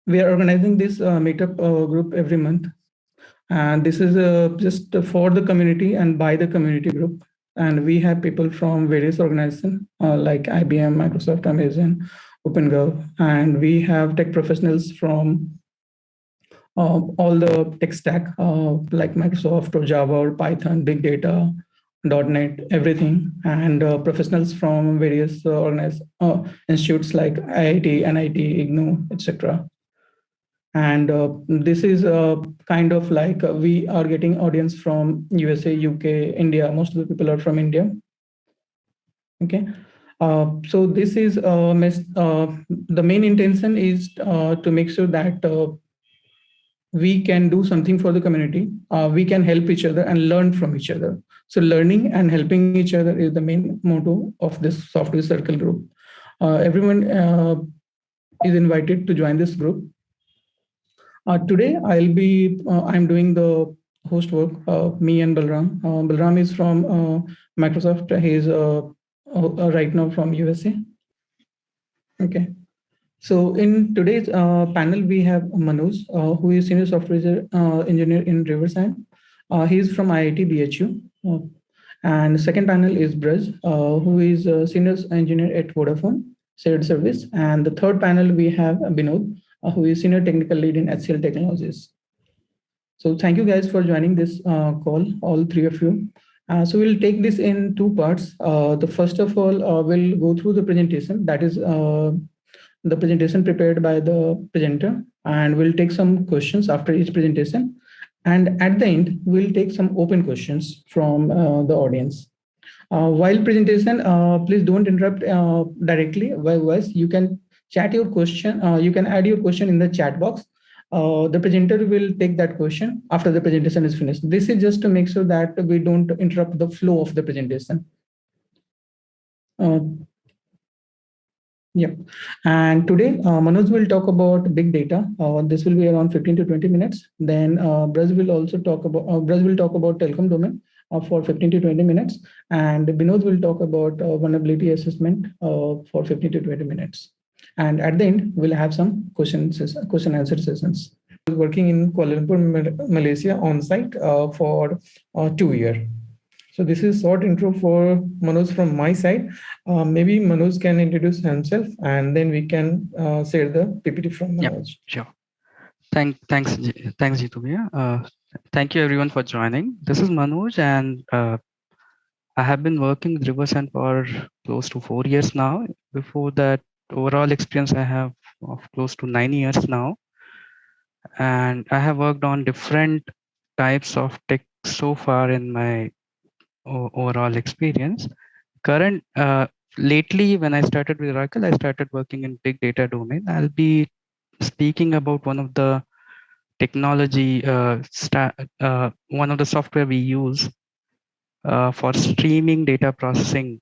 We are organizing this meetup group every month, and this is just for the community and by the community group. And we have people from various organizations like IBM, Microsoft, Amazon, OpenGov, and we have tech professionals from all the tech stack like Microsoft or Java or Python, big data, .NET, everything, and professionals from various organized institutes like IIT, NIT, IGNOU, etc. And this is kind of like we are getting audience from USA, UK, India. Most of the people are from India. Okay. So this is the main intention is to make sure that we can do something for the community. We can help each other and learn from each other. So learning and helping each other is the main motto of this software circle group. Everyone is invited to join this group. Today I'm doing the host work. Me and Balram. Balram is from Microsoft. He's right now from USA. Okay. So in today's panel, we have Manoj, who is senior software engineer in Riverside. He's from IIT BHU. And the second panel is Braj, who is a senior engineer at Vodafone Shared Service. And the third panel, we have Binod, who is senior technical lead in HCL Technologies. So thank you guys for joining this call, all three of you. So we'll take this in two parts. The first of all, we'll go through the presentation. That is the presentation prepared by the presenter, and we'll take some questions after each presentation. And at the end, we'll take some open questions from the audience. While presentation, please don't interrupt directly. Otherwise, you can chat your question. You can add your question in the chat box. The presenter will take that question after the presentation is finished. This is just to make sure that we don't interrupt the flow of the presentation. Yep. And today, Manoj will talk about big data. This will be around 15 to 20 minutes. Then Braj will also talk about telecom domain for 15 to 20 minutes. And Binod will talk about vulnerability assessment for 15 to 20 minutes. And at the end, we'll have some question answer sessions. I was working in Kuala Lumpur, Malaysia on site for 2 years. So this is short intro for Manoj from my side. Maybe Manoj can introduce himself, and then we can share the PPT from Manoj. Yep, sure. Thanks, Jitu. Thank you everyone for joining. This is Manoj, and I have been working with Riverside for close to 4 years now. Before that, overall experience I have of close to 9 years now, and I have worked on different types of tech so far in my overall experience. Lately, when I started with Oracle, I started working in big data domain. I'll be speaking about one of the technology, one of the software we use for streaming data processing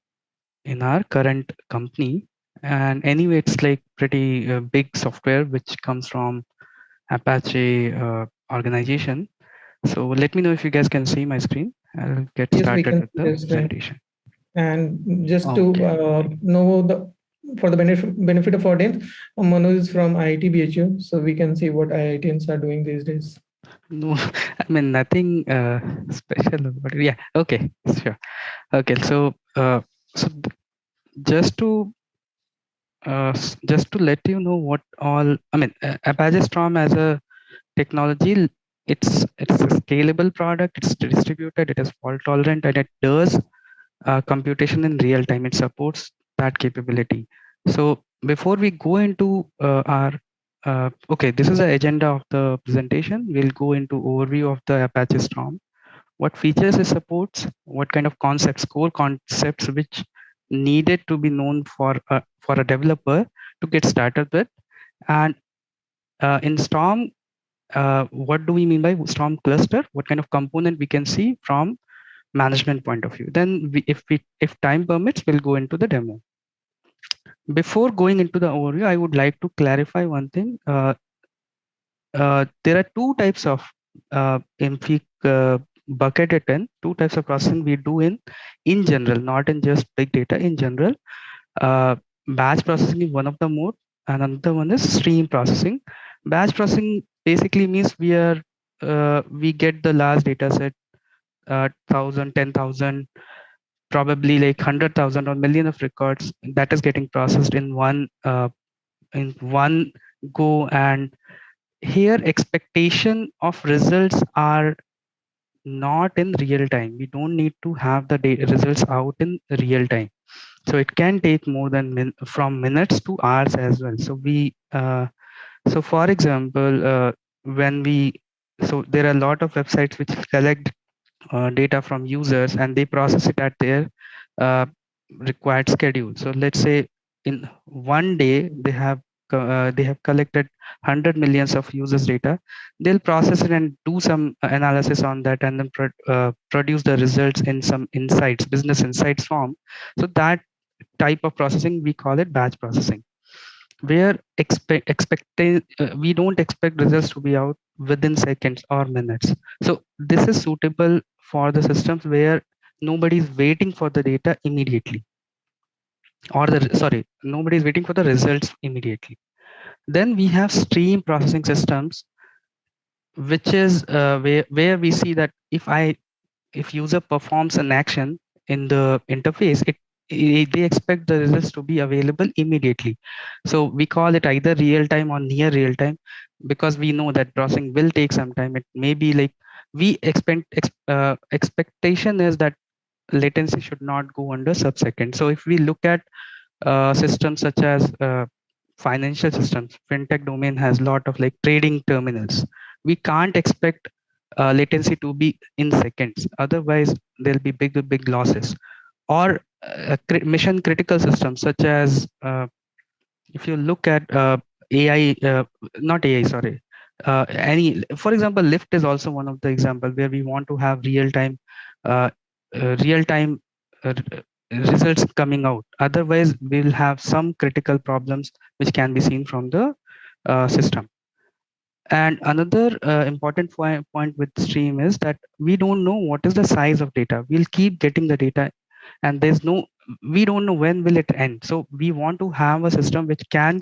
in our current company. And anyway, it's like pretty big software which comes from Apache organization. So let me know if you guys can see my screen. I'll get started with the presentation. And just to know for the benefit of audience, Manoj is from IIT BHU, so we can see what IITians are doing these days. No, I mean nothing special, but yeah, okay, sure. Okay, so just to let you know what all, I mean, Apache Storm as a technology, it's a scalable product, it's distributed, it is fault tolerant, and it does computation in real time. It supports that capability. So before we go into okay, this is the agenda of the presentation. We'll go into overview of the Apache Storm, what features it supports, what kind of concepts, core concepts which needed to be known for a developer to get started with, and in Storm, what do we mean by Storm cluster? What kind of component we can see from management point of view. Then if time permits, we'll go into the demo. Before going into the overview, I would like to clarify one thing. There are two types of MFIC bucketed in, two types of processing we do in general, not in just big data, in general. Batch processing is one of the mode, and another one is stream processing. Batch processing basically means we get the large data set, 1,000, 10,000, probably like 100,000 or million of records that is getting processed in one go. And here expectation of results are not in real time. We don't need to have the results out in real time. So it can take more than from minutes to hours as well. So so for example, when we so there are a lot of websites which collect data from users and they process it at their uh, required schedule. So let's say in one day they have collected 100 millions of users data. They'll process it and do some analysis on that, and then produce the results in some insights, business insights form. So that type of processing, we call it batch processing, where we don't expect results to be out within seconds or minutes. So this is suitable for the systems where nobody is waiting for the data immediately, or nobody is waiting for the results immediately. Then we have stream processing systems, which is where we see that if user performs an action in the interface, they expect the results to be available immediately. So we call it either real time or near real time, because we know that processing will take some time. It may be like we expectation is that latency should not go under sub-second. So if we look at systems such as financial systems, fintech domain has a lot of like trading terminals. We can't expect latency to be in seconds. Otherwise, there'll be big losses. Or mission critical systems such as if you look at AI, not AI, sorry. For example, Lyft is also one of the example where we want to have uh, real time uh, results coming out. Otherwise, we'll have some critical problems which can be seen from the system. And another important point with stream is that we don't know what is the size of data. We'll keep getting the data, and we don't know when will it end. So we want to have a system which can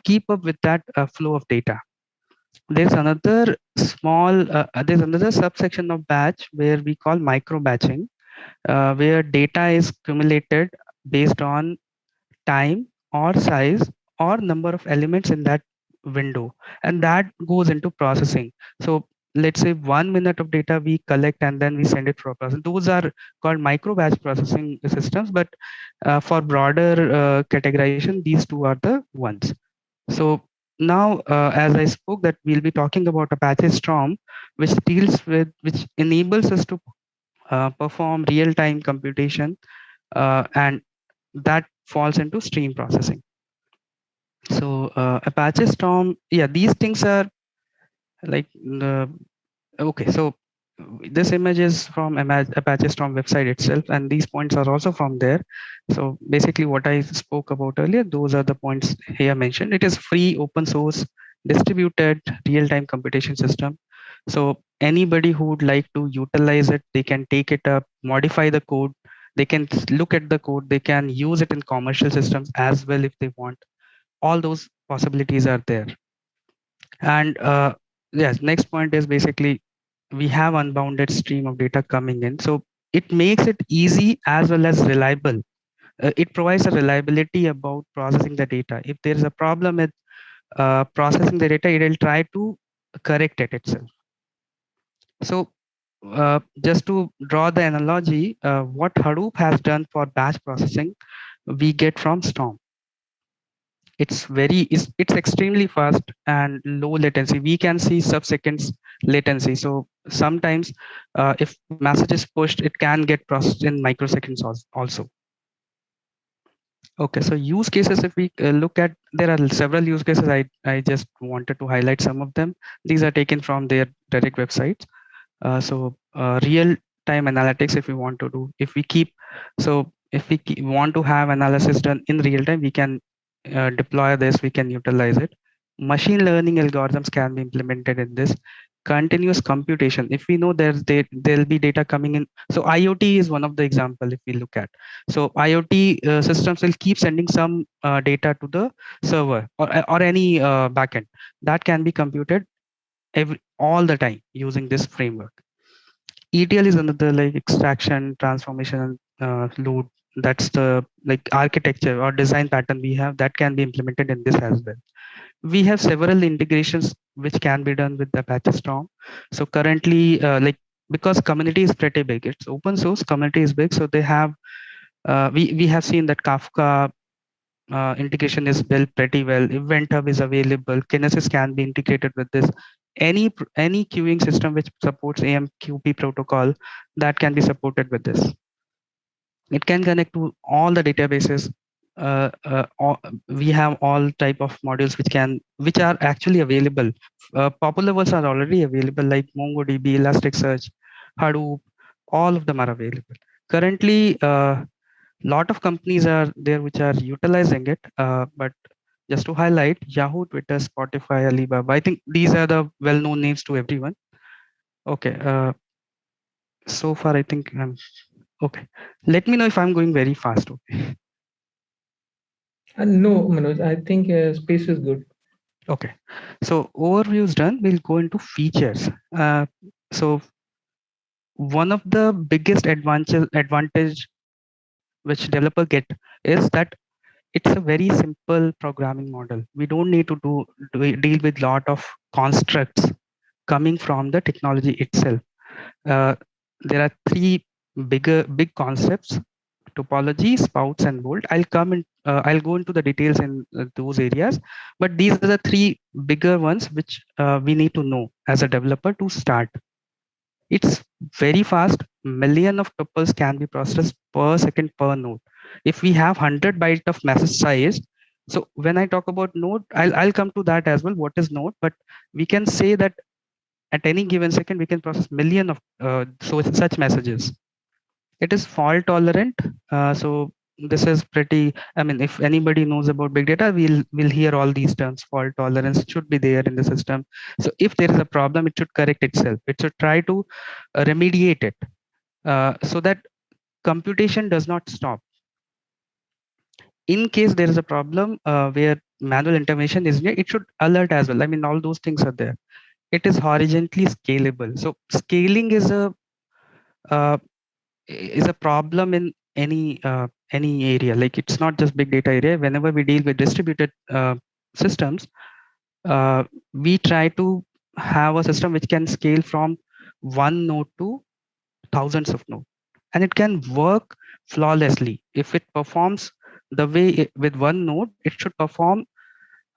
keep up with that flow of data. There's another subsection of batch where we call micro batching, where data is accumulated based on time or size or number of elements in that window, and that goes into processing. So let's say 1 minute of data we collect and then we send it for processing. Those are called micro batch processing systems, but for broader categorization, these two are the ones. So now, as I spoke, that we'll be talking about Apache Storm, which enables us to perform real-time computation, and that falls into stream processing. So Apache Storm, yeah, these things are like okay. So this image is from Apache Storm website itself, and these points are also from there. So basically, what I spoke about earlier, those are the points here mentioned. It is free, open source, distributed real-time computation system. So anybody who would like to utilize it, they can take it up, modify the code. They can look at the code. They can use it in commercial systems as well if they want. All those possibilities are there. And yes, next point is basically we have unbounded stream of data coming in. So it makes it easy as well as reliable. It provides a reliability about processing the data. If there is a problem with processing the data, it will try to correct it itself. So just to draw the analogy, what Hadoop has done for batch processing, we get from Storm. It's extremely fast and low latency. We can see sub-seconds latency. So sometimes if message is pushed, it can get processed in microseconds also. Okay, so use cases, if we look at, there are several use cases. I just wanted to highlight some of them. These are taken from their direct websites. So real time analytics, if we want to do, if we want to have analysis done in real time, we can deploy this, we can utilize it. Machine learning algorithms can be implemented in this. continuous computation. If we know there'll be data coming in, so IoT is one of the example. If we look at, so IoT systems will keep sending some data to the server or any backend that can be computed all the time using this framework. ETL is another, like extraction, transformation, load. That's the like architecture or design pattern we have that can be implemented in this as well. We have several integrations which can be done with Apache Storm. So currently, because community is pretty big, it's open source, community is big, so they have we have seen that Kafka integration is built pretty well. Event Hub is available. Kinesis can be integrated with this. Any queuing system which supports AMQP protocol, that can be supported with this. It can connect to all the databases. We have all type of modules which are actually available. Popular ones are already available, like MongoDB, Elasticsearch, Hadoop. All of them are available. Currently, lot of companies are there which are utilizing it, but just to highlight, Yahoo, Twitter, Spotify, Alibaba, I think these are the well-known names to everyone. Okay, so far I think I'm okay. Let me know if I'm going very fast. Okay. No, Manoj, I think space is good. Okay, so overview is done. We'll go into features. So one of the biggest advantage which developer get is that it's a very simple programming model. We don't need to deal with lot of constructs coming from the technology itself. There are three big concepts: topology, spouts, and bolt. I'll go into the details in those areas, but these are the three bigger ones which we need to know as a developer to start. It's very fast. Million of tuples can be processed per second per node. If we have 100 byte of message size, so when I talk about node, I'll come to that as well. What is node? But we can say that at any given second, we can process million of such messages. It is fault tolerant. So this is pretty, I mean, if anybody knows about big data, we'll hear all these terms. Fault tolerance should be there in the system. So if there is a problem, it should correct itself. It should try to remediate it, so that computation does not stop. In case there is a problem where manual intervention is needed, it should alert as well. I mean, all those things are there. It is horizontally scalable. So scaling uh, is a problem in any area. Like, it's not just big data area. Whenever we deal with distributed systems, we try to have a system which can scale from one node to thousands of nodes, and it can work flawlessly. If it performs the way with one node, it should perform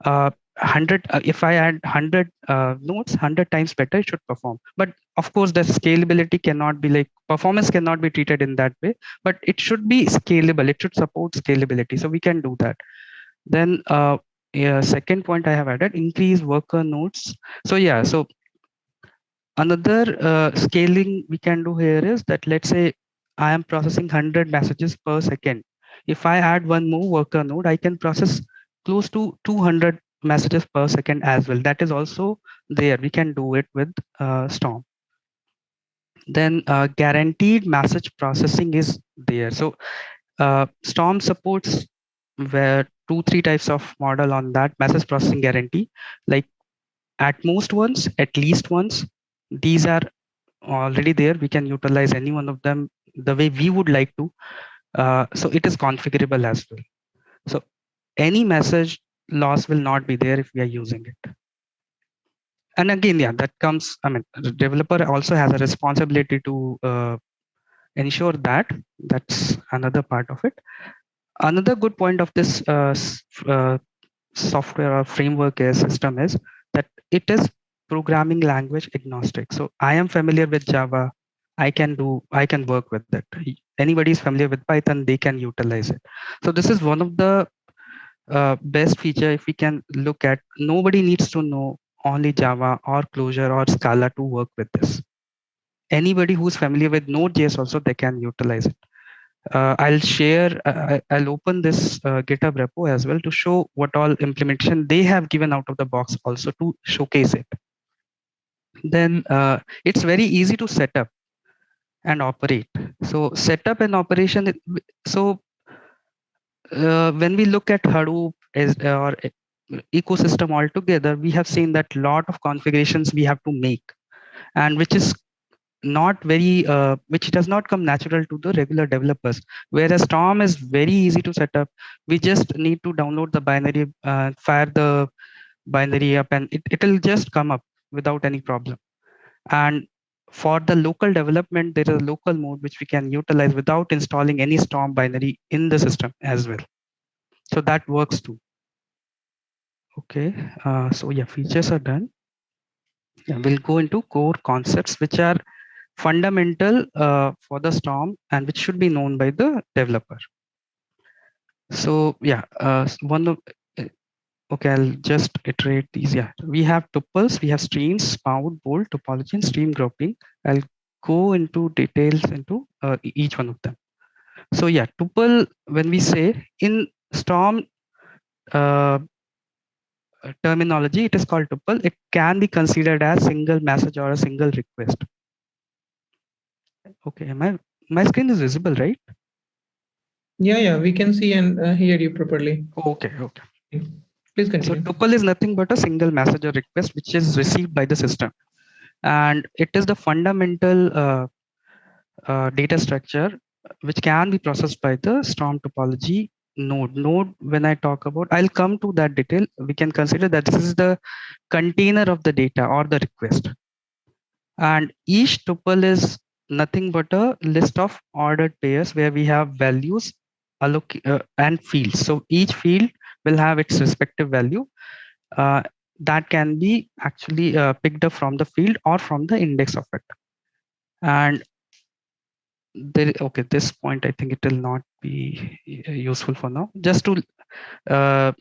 100. If I add 100 nodes, 100 times better it should perform. But of course, the scalability cannot be, like, performance cannot be treated in that way, but it should be scalable. It should support scalability, so we can do that. Then yeah, second point I have added, increase worker nodes. So yeah, so another scaling we can do here is that, let's say I am processing 100 messages per second. If I add one more worker node, I can process close to 200 messages per second as well. That is also there. We can do it with Storm. Then guaranteed message processing is there. So Storm supports where 2-3 types of model on that message processing guarantee, like at most once, at least once. These are already there. We can utilize any one of them the way we would like to. So it is configurable as well. So any message loss will not be there if we are using it. And again, yeah, that comes, I mean, the developer also has a responsibility to ensure that. That's another part of it. Another good point of this software or framework system is that it is programming language agnostic. So I am familiar with Java. I can work with it. Anybody is familiar with Python, they can utilize it. So this is one of the best feature. If we can look at, nobody needs to know only Java or Clojure or Scala to work with this. Anybody who's familiar with Node.js also, they can utilize it. I'll share, I'll open this GitHub repo as well to show what all implementation they have given out of the box also to showcase it. then it's very easy to set up and operate. So setup and operation. So when we look at Hadoop as or ecosystem altogether, we have seen that lot of configurations we have to make, and which is not very which does not come natural to the regular developers, whereas Storm is very easy to set up. We just need to download the binary, fire the binary up, and it will just come up without any problem. And for the local development, there is a local mode which we can utilize without installing any Storm binary in the system as well. So that works too. Okay, so yeah, features are done. Yeah, we'll go into core concepts which are fundamental for the Storm and which should be known by the developer. So yeah, one of okay, I'll just iterate these. Yeah, we have tuples, we have streams, spout, bolt, topology, and stream grouping. I'll go into details into each one of them. So yeah, tuple, when we say in Storm uh, terminology, it is called tuple. It can be considered as single message or a single request. Okay, my screen is visible, right? Yeah, we can see and hear you properly. Okay. Please So continue. tuple is nothing but a single message or request which is received by the system, and it is the fundamental data structure which can be processed by the Storm topology node. When I talk about, I'll come to that detail. We can consider that this is the container of the data or the request, and each tuple is nothing but a list of ordered pairs where we have values and fields. So each field will have its respective value uh, that can be actually picked up from the field or from the index of it. And okay, this point I think it will not be useful for now. Just to uh,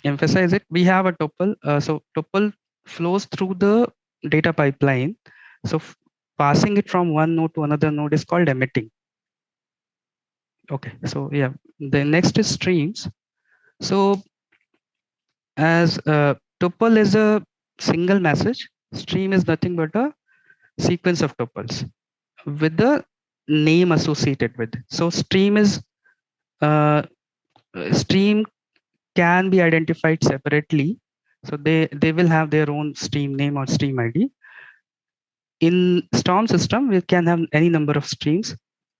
emphasize it, we have a tuple. So tuple flows through the data pipeline. So passing it from one node to another node is called emitting. Okay, so yeah, the next is streams. So as tuple is a single message, stream is nothing but a sequence of tuples with the name associated with. So stream can be identified separately. So they will have their own stream name or stream ID. In Storm system, we can have any number of streams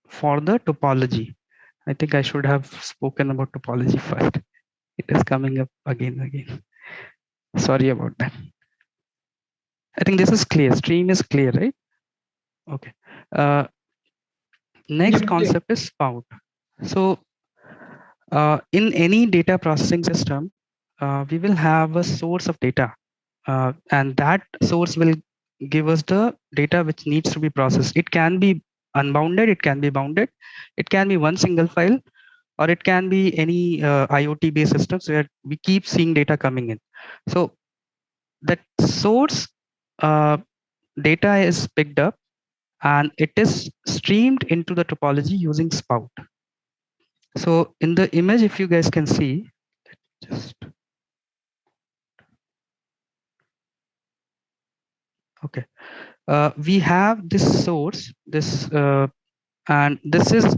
for the topology. I think I should have spoken about topology first. It is coming up again and again. Sorry about that. I think this is clear. Stream is clear, right? Okay. Next concept is spout. So in any data processing system, we will have a source of data, and that source will give us the data which needs to be processed. It can be unbounded, it can be bounded, it can be one single file, or it can be any IoT based systems where we keep seeing data coming in. So that source data is picked up and it is streamed into the topology using spout. So in the image, if you guys can see, just okay, we have this source, and this is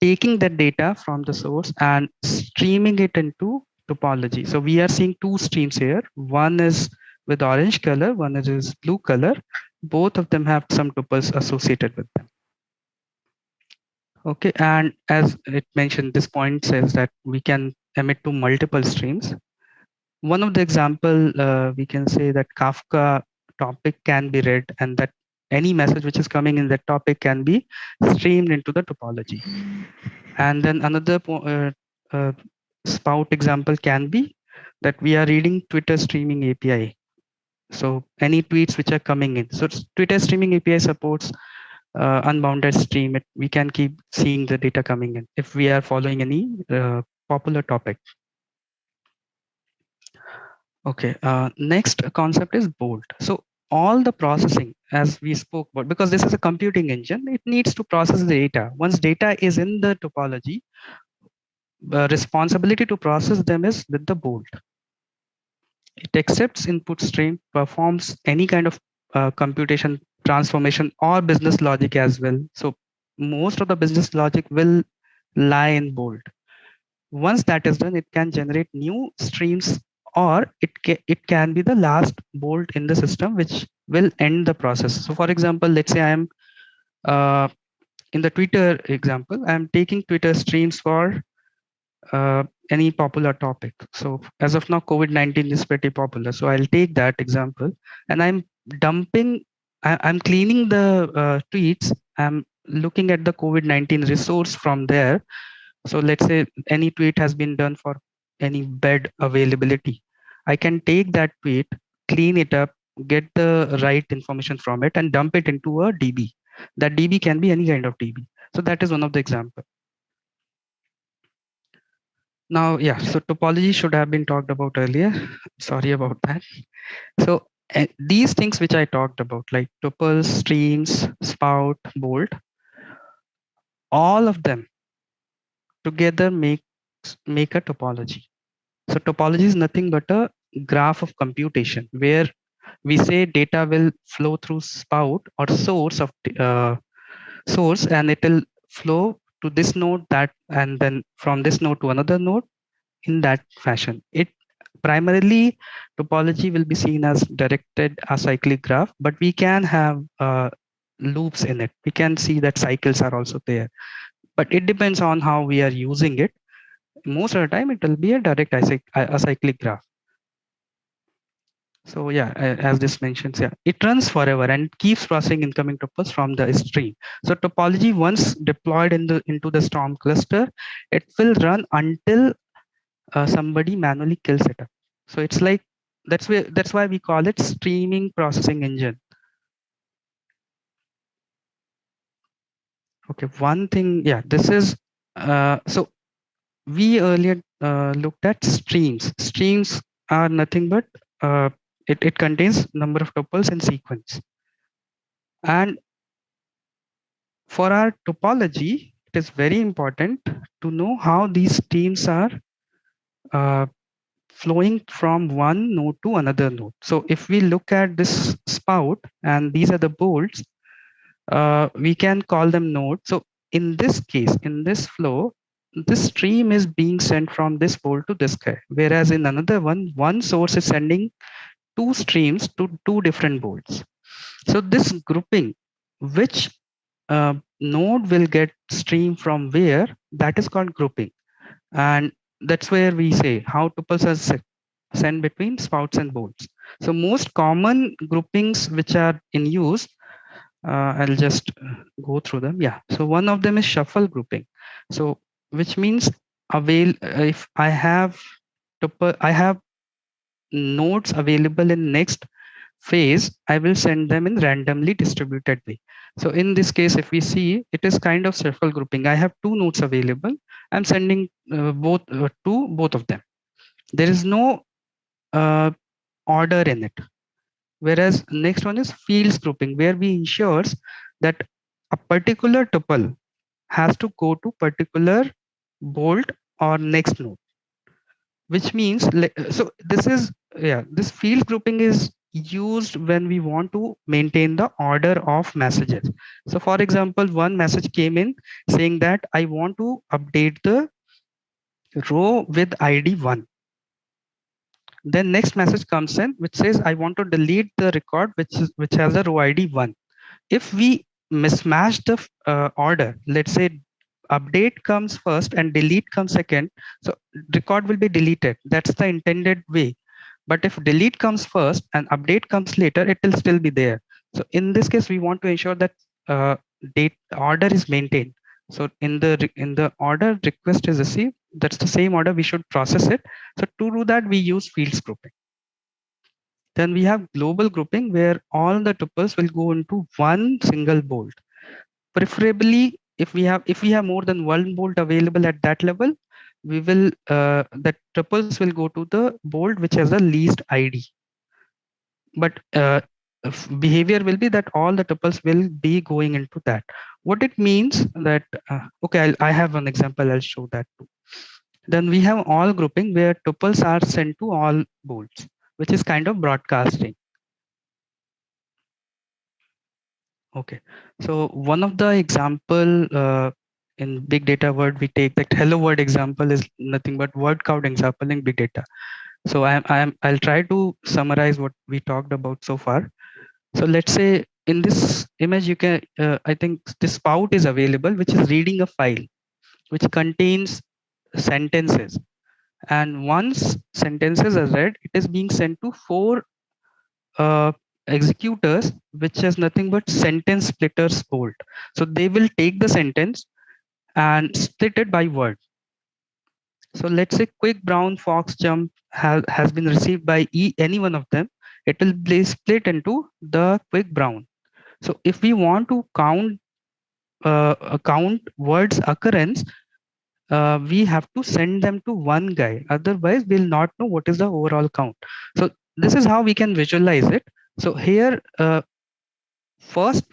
taking that data from the source and streaming it into topology. So we are seeing two streams here. One is with orange color, one is blue color. Both of them have some tuples associated with them. Okay, and as it mentioned, this point says that we can emit to multiple streams. One of the example, we can say that Kafka topic can be read, and that any message which is coming in that topic can be streamed into the topology. And then another spout example can be that we are reading Twitter streaming API. So any tweets which are coming in. So Twitter streaming API supports unbounded stream. We can keep seeing the data coming in if we are following any popular topic. Okay, next concept is Bolt. So all the processing, as we spoke about, because this is a computing engine, it needs to process the data. Once data is in the topology, responsibility to process them is with the Bolt. It accepts input stream, performs any kind of computation transformation or business logic as well. So most of the business logic will lie in bold. Once that is done, it can generate new streams, or it can be the last bolt in the system which will end the process. So for example, let's say I am uh, in the Twitter example, I'm taking Twitter streams for any popular topic. So as of now, COVID-19 is pretty popular. So I'll take that example and I'm dumping, I'm cleaning the tweets. I'm looking at the COVID-19 resource from there. So let's say any tweet has been done for any bed availability. I can take that tweet, clean it up, get the right information from it and dump it into a DB. That DB can be any kind of DB. So that is one of the example. Now, yeah, so topology should have been talked about earlier. Sorry about that. So these things which I talked about, like tuples, streams, spout, bolt, all of them together make a topology. So topology is nothing but a graph of computation where we say data will flow through spout or source, and it will flow to this node, that, and then from this node to another node in that fashion. It primarily, topology will be seen as directed acyclic graph, but we can have loops in it. We can see that cycles are also there, but it depends on how we are using it. Most of the time, it will be a direct acyclic graph. So yeah, as this mentions, yeah, it runs forever and keeps processing incoming tuples from the stream. So topology, once deployed into the Storm cluster, it will run until somebody manually kills it up. So it's like that's why we call it streaming processing engine. Okay, one thing, yeah, this is so we earlier looked at streams. Streams are nothing but it contains number of tuples in sequence. And for our topology, it is very important to know how these streams are uh, flowing from one node to another node. So if we look at this spout and these are the bolts, we can call them nodes. So in this case, in this flow, this stream is being sent from this bolt to this guy, whereas in another one source is sending two streams to two different bolts. So this grouping, which node will get stream from where, that is called grouping. And that's where we say how tuples are sent between spouts and bolts. So most common groupings which are in use, I'll just go through them. Yeah. So one of them is shuffle grouping. So which means if I have I have nodes available in next phase, I will send them in randomly distributed way. So in this case, if we see, it is kind of shuffle grouping. I have two nodes available. I'm sending both to both of them. There is no order in it. Whereas next one is fields grouping, where we ensures that a particular tuple has to go to particular bolt or next node, which means so this is, yeah, this field grouping is used when we want to maintain the order of messages. So for example, one message came in saying that I want to update the row with ID 1. Then next message comes in which says I want to delete the record which has the row ID 1. If we mismatch the order, let's say update comes first and delete comes second, so record will be deleted. That's the intended way. But if delete comes first and update comes later, it will still be there. So in this case, we want to ensure that date order is maintained. So in the order request is received, that's the same order we should process it. So to do that, we use fields grouping. Then we have global grouping, where all the tuples will go into one single bolt. Preferably, if we have more than one bolt available at that level, we will the tuples will go to the bolt which has the least ID. But behavior will be that all the tuples will be going into that. What it means that okay, I have one example. I'll show that too. Then we have all grouping, where tuples are sent to all bolts, which is kind of broadcasting. Okay. So one of the example in big data word we take that hello world example is nothing but word count example in big data. So I'll try to summarize what we talked about so far. So let's say in this image you can I think this spout is available which is reading a file which contains sentences, and once sentences are read it is being sent to four uh, executors which has nothing but sentence splitters bolt. So they will take the sentence and split it by word. So let's say quick brown fox jump has been received by any one of them. It will be split into the quick brown. So if we want to count words occurrence, we have to send them to one guy. Otherwise, we'll not know what is the overall count. So this is how we can visualize it. So here, first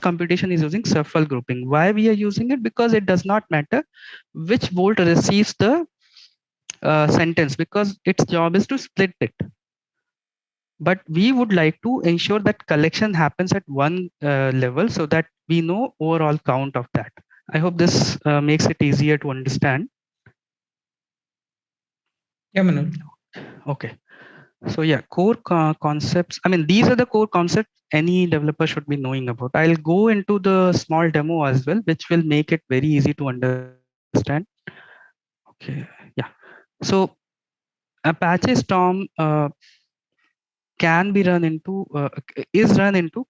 computation is using shuffle grouping. Why we are using it? Because it does not matter which bolt receives the sentence, because its job is to split it. But we would like to ensure that collection happens at one level so that we know overall count of that. I hope this makes it easier to understand. Yeah, Manoj. Okay. So yeah, core concepts. I mean, these are the core concepts any developer should be knowing about. I'll go into the small demo as well, which will make it very easy to understand. Okay. Yeah. So Apache Storm can be run into is run into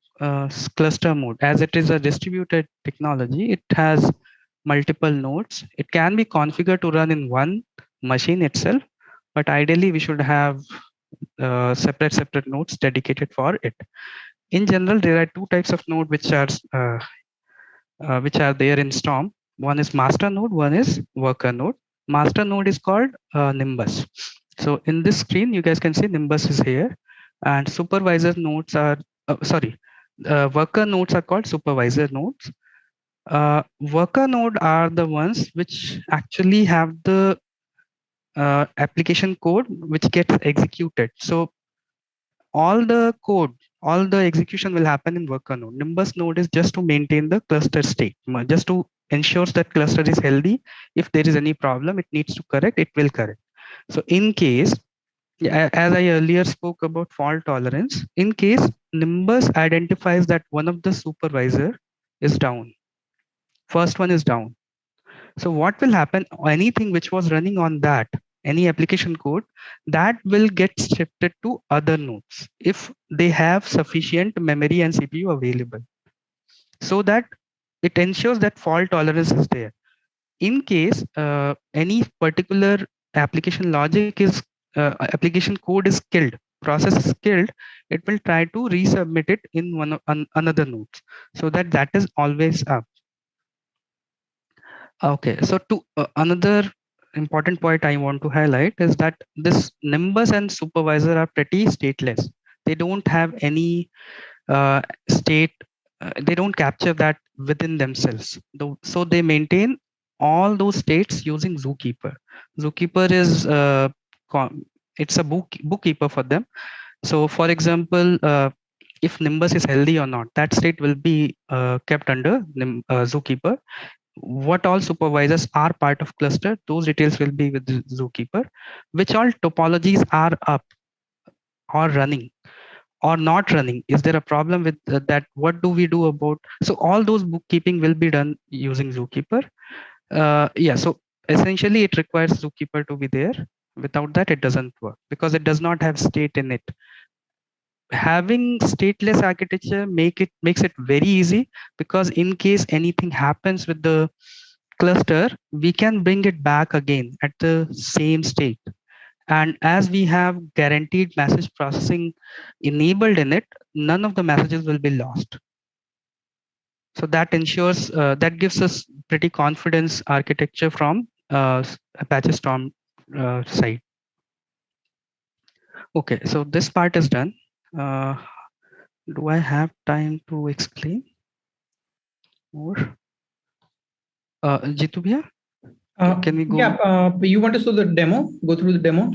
cluster mode, as it is a distributed technology. It has multiple nodes. It can be configured to run in one machine itself, but ideally we should have separate nodes dedicated for it. In general, there are two types of node which are there in Storm. One is master node, one is worker node. Master node is called Nimbus. So in this screen, you guys can see Nimbus is here, and supervisor nodes are worker nodes are called supervisor nodes. Worker node are the ones which actually have the application code which gets executed. So all the code, all the execution will happen in worker node. Nimbus node is just to maintain the cluster state, just to ensure that cluster is healthy. If there is any problem, it needs to correct, it will correct. So in case, as I earlier spoke about fault tolerance, in case Nimbus identifies that one of the supervisor is down, first one is down. So what will happen? Anything which was running on that, any application code, that will get shifted to other nodes if they have sufficient memory and CPU available, so that it ensures that fault tolerance is there. In case any particular application logic is application code is killed, process is killed, it will try to resubmit it in another node, so that is always up. Okay, so to another important point I want to highlight is that this Nimbus and supervisor are pretty stateless. They don't have any state, they don't capture that within themselves. So they maintain all those states using Zookeeper. Zookeeper is it's a bookkeeper for them. So for example, if Nimbus is healthy or not, that state will be kept under Zookeeper. What all supervisors are part of cluster, those details will be with the Zookeeper. Which all topologies are up or running or not running, is there a problem with that, what do we do about? So all those bookkeeping will be done using Zookeeper. Yeah, so essentially it requires Zookeeper to be there. Without that it doesn't work because it does not have state in it. Having stateless architecture makes it very easy, because in case anything happens with the cluster, we can bring it back again at the same state. And as we have guaranteed message processing enabled in it, none of the messages will be lost. So that ensures, that gives us pretty confidence architecture from Apache Storm side. Okay, so this part is done. Do I have time to explain more? Jitu bhaiya, can we go? Yeah, you want to show the demo? Go through the demo?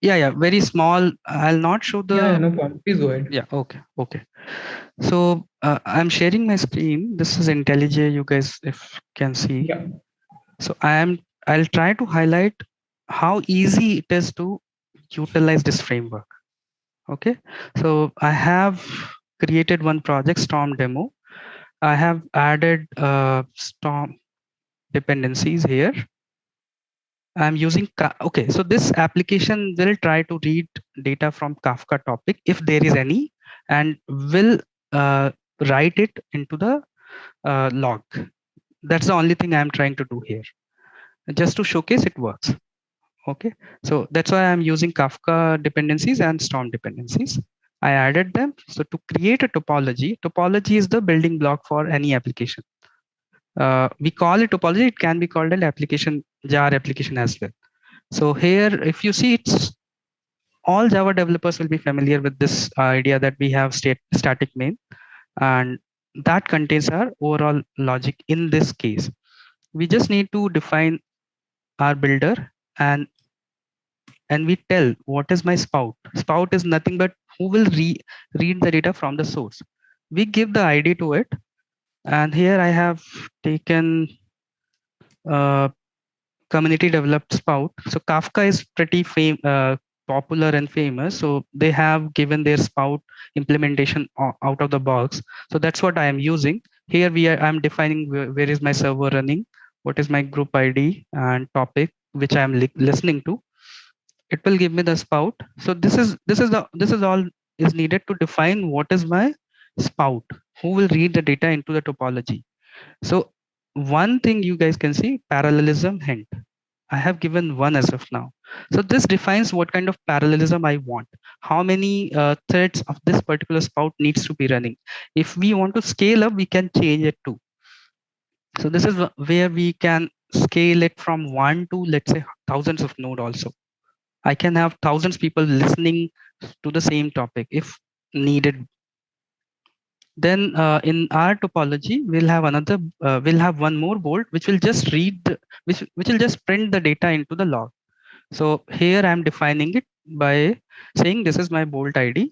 Yeah, very small. I'll not show Yeah, the. no problem. Please go ahead. Yeah, okay. So I'm sharing my screen. This is IntelliJ. You guys, if can see. Yeah. So I'll try to highlight how easy it is to utilize this framework. Okay. So I have created one project, Storm demo. I have added Storm dependencies here. I'm using, okay, so this application will try to read data from Kafka topic if there is any, and will write it into the log. That's the only thing I'm trying to do here, just to showcase it works. Okay, so that's why I'm using Kafka dependencies and Storm dependencies. I added them. So to create a topology is the building block for any application. We call it topology. It can be called an application, jar application as well. So here, if you see, it's all Java developers will be familiar with this idea that we have static main, and that contains our overall logic. In this case, we just need to define our builder, and we tell what is my spout. Spout is nothing but who will read the data from the source. We give the ID to it, and here I have taken uh, community developed spout. So Kafka is pretty popular and famous. So they have given their spout implementation out of the box. So that's what I am using. Here I'm defining where is my server running, what is my group ID and topic, which I am listening to. It will give me the spout. So this is all is needed to define what is my spout, who will read the data into the topology. So one thing you guys can see, parallelism hint. I have given one as of now. So this defines what kind of parallelism I want. How many threads of this particular spout needs to be running. If we want to scale up, we can change it too. So this is where we can scale it from 1 to, let's say, thousands of node also. I can have thousands people listening to the same topic if needed. Then in our topology, we'll have one more bolt, which will just which will just print the data into the log. So here I'm defining it by saying this is my bolt ID,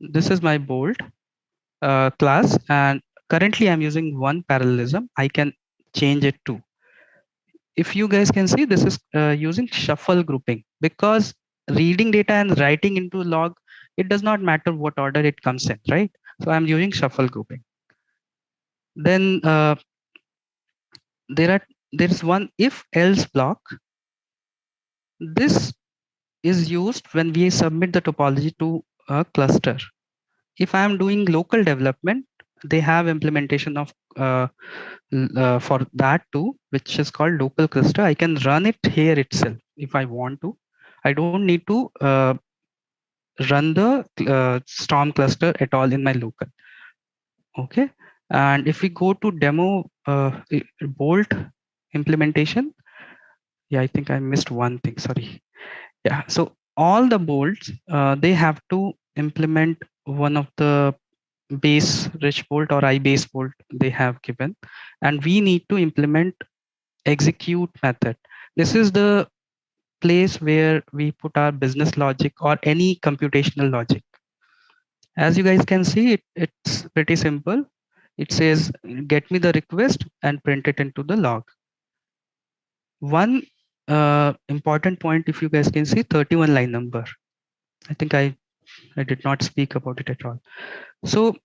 this is my bolt class, and currently I'm using one parallelism. I can change it to. If you guys can see, this is using shuffle grouping, because reading data and writing into log, it does not matter what order it comes in, right? So I'm using shuffle grouping. Then there's one if else block. This is used when we submit the topology to a cluster. If I am doing local development, they have implementation of for that too, which is called local cluster. I can run it here itself if I want to. I don't need to run the Storm cluster at all in my local. Okay, and if we go to demo Bolt implementation, yeah, I think I missed one thing. Sorry. Yeah, so all the bolts they have to implement one of the base rich bolt or ibase bolt they have given, and we need to implement execute method. This is the place where we put our business logic or any computational logic. As you guys can see, it's pretty simple. It says get me the request and print it into the log. One important point, if you guys can see, 31 line number. I think I did not speak about it at all. So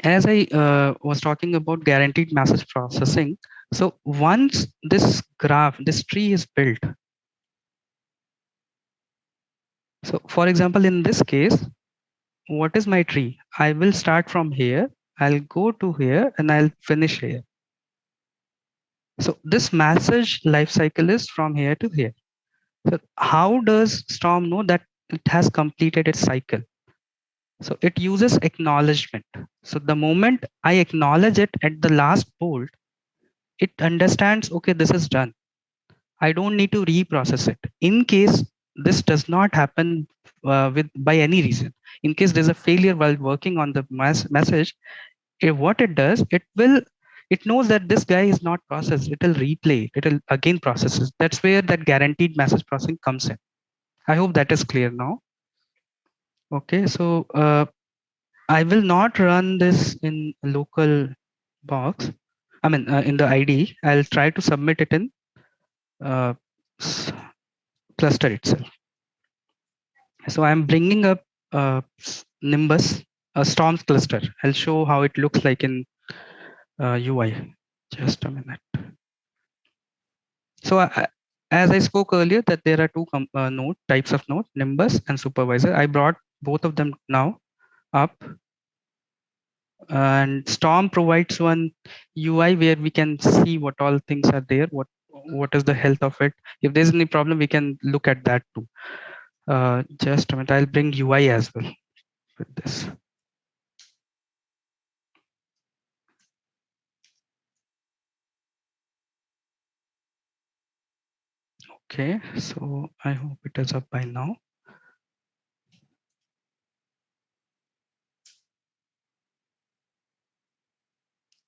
as I was talking about guaranteed message processing, so once this graph, this tree is built, so for example, in this case, what is my tree? I will start from here, I'll go to here, and I'll finish here. So this message life cycle is from here to here. So how does Storm know that it has completed its cycle? So it uses acknowledgement. So the moment I acknowledge it at the last bolt, it understands, okay, this is done. I don't need to reprocess it. In case this does not happen by any reason, in case there's a failure while working on the message, what it does, it knows that this guy is not processed. It will replay. It will again process it. That's where that guaranteed message processing comes in. I hope that is clear now. Okay, so I will not run this in local box. I mean, in the ID, I'll try to submit it in uh, cluster itself. So I'm bringing up Nimbus, a Storm cluster. I'll show how it looks like in UI. Just a minute. So as I spoke earlier, that there are two node types of node, Nimbus and Supervisor. I brought both of them now up. And Storm provides one UI where we can see what all things are there, what is the health of it. If there's any problem, we can look at that too. Just a minute, I'll bring UI as well with this. Okay, so I hope it is up by now.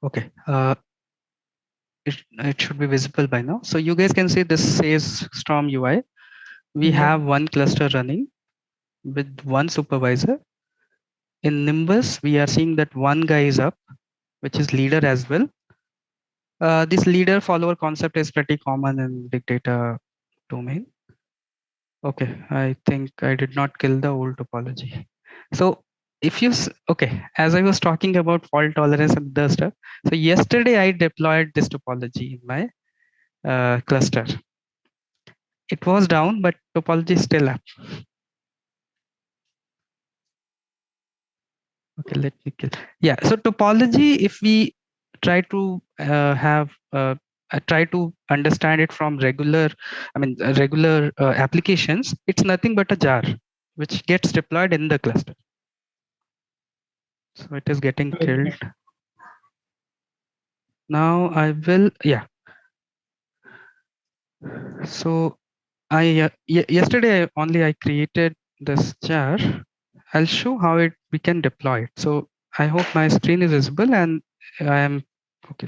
Okay, it should be visible by now. So you guys can see this says Storm UI. We have one cluster running with one supervisor. In Nimbus, we are seeing that one guy is up, which is leader as well. This leader follower concept is pretty common in big data domain. Okay, I think I did not kill the old topology. So if you, okay, as I was talking about fault tolerance and the stuff. So yesterday I deployed this topology in my cluster. It was down, but topology is still up. Okay, let me kill. Yeah, so topology, if we try to try to understand it from regular, regular applications, it's nothing but a jar which gets deployed in the cluster. So it is getting killed. Now I will, yeah. So I yesterday only I created this jar. I'll show how we can deploy it. So I hope my screen is visible and I am okay.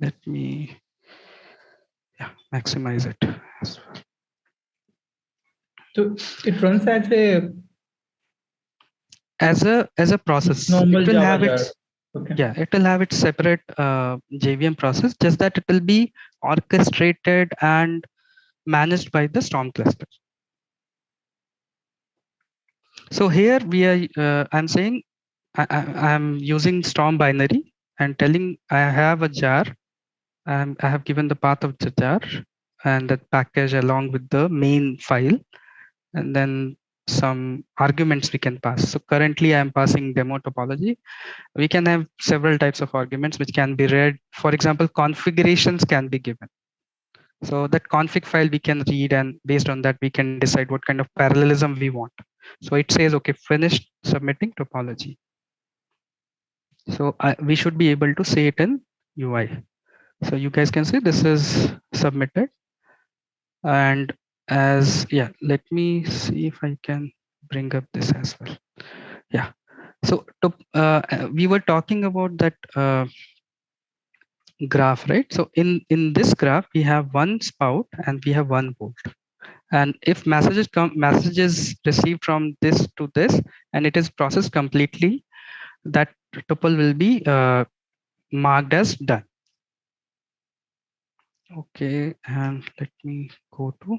Let me maximize it as well. So it runs as a process. normal it will Java have jar. its Okay. Yeah, it will have its separate JVM process, just that it will be orchestrated and managed by the Storm cluster. So here we are, I'm saying I'm using Storm binary and telling I have a jar. I have given the path of the jar and that package along with the main file, and then some arguments we can pass. So currently I'm passing demo topology. We can have several types of arguments which can be read. For example, configurations can be given. So that config file we can read, and based on that we can decide what kind of parallelism we want. So it says, okay, finished submitting topology. So we should be able to see it in UI. So you guys can see this is submitted. And as, yeah, let me see if I can bring up this as well. Yeah. So we were talking about that graph, right? So in this graph, we have one spout and we have one bolt. And if messages received from this to this, and it is processed completely, that tuple will be marked as done. Okay, and let me go to,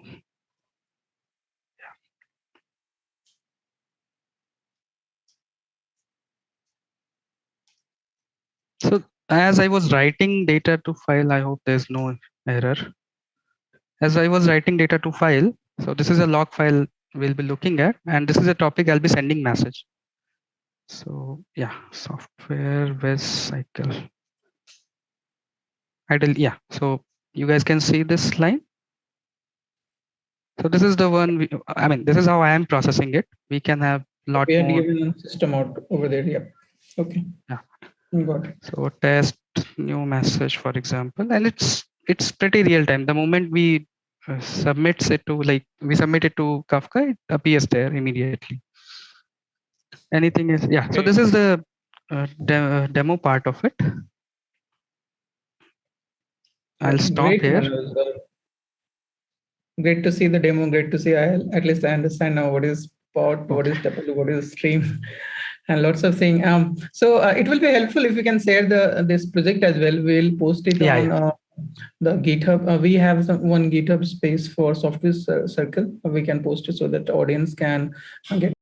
yeah. So as I was writing data to file, I hope there's no error. As I was writing data to file, so this is a log file we'll be looking at, and this is a topic I'll be sending message. So yeah, software web cycle. Idle, yeah. So you guys can see this line. So this is the one, this is how I am processing it. We can have a lot more. We are given system out over there. Yeah. Okay. Yeah. Got it. So test new message, for example, and it's pretty real time. The moment we submit it to Kafka, it appears there immediately. Anything is, yeah. So this is the demo part of it. I'll stop here. Great to see the demo. Great to see. At least I understand now what is Spot, what is Okay. Tuple, what is Stream, and lots of things. So it will be helpful if you can share this project as well. We'll post it Yeah, on yeah. the GitHub. We have one GitHub space for Software Circle. We can post it so that the audience can get